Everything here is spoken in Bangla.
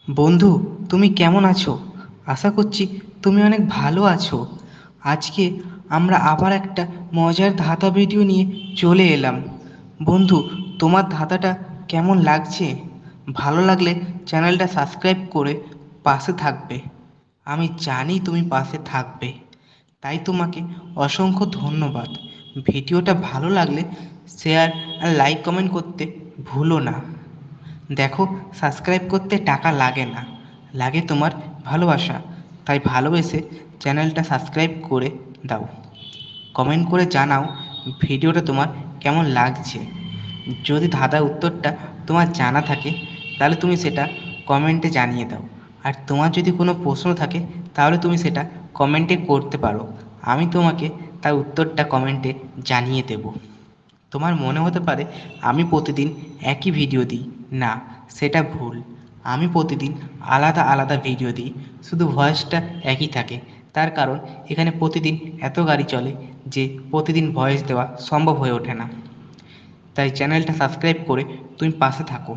বন্ধু, তুমি কেমন আছো? আশা করছি তুমি অনেক ভালো আছো। আজকে আমরা আবার একটা মজার ধাঁধা ভিডিও নিয়ে চলে এলাম। বন্ধু, তোমার ধাঁধাটা কেমন লাগছে? ভালো লাগলে চ্যানেলটা সাবস্ক্রাইব করে পাশে থাকবে। আমি জানি তুমি পাশে থাকবে, তাই তোমাকে অসংখ্য ধন্যবাদ। ভিডিওটা ভালো লাগলে শেয়ার আর লাইক কমেন্ট করতে ভুলো না। দেখো, সাবস্ক্রাইব করতে টাকা লাগে না, লাগে তোমার ভালোবাসা। তাই ভালোবেসে চ্যানেলটা সাবস্ক্রাইব করে দাও। কমেন্ট করে জানাও ভিডিওটা তোমার কেমন লাগছে। যদি ধাঁধার উত্তরটা তোমার জানা থাকে তাহলে তুমি সেটা কমেন্টে জানিয়ে দাও। আর তোমার যদি কোনো প্রশ্ন থাকে তাহলে তুমি সেটা কমেন্টে করতে পারো। আমি তোমাকে তার উত্তরটা কমেন্টে জানিয়ে দেব। তোমার মনে হতে পারে আমি প্রতিদিন একই ভিডিও দিই। না, সেটা ভুল। আমি প্রতিদিন আলাদা আলাদা ভিডিও দিই, শুধু ভয়েসটা একই থাকে। তার কারণ এখানে প্রতিদিন এত গাড়ি চলে যে প্রতিদিন ভয়েস দেওয়া সম্ভব হয়ে ওঠে না। তাই চ্যানেলটা সাবস্ক্রাইব করে তুমি পাশে থাকো।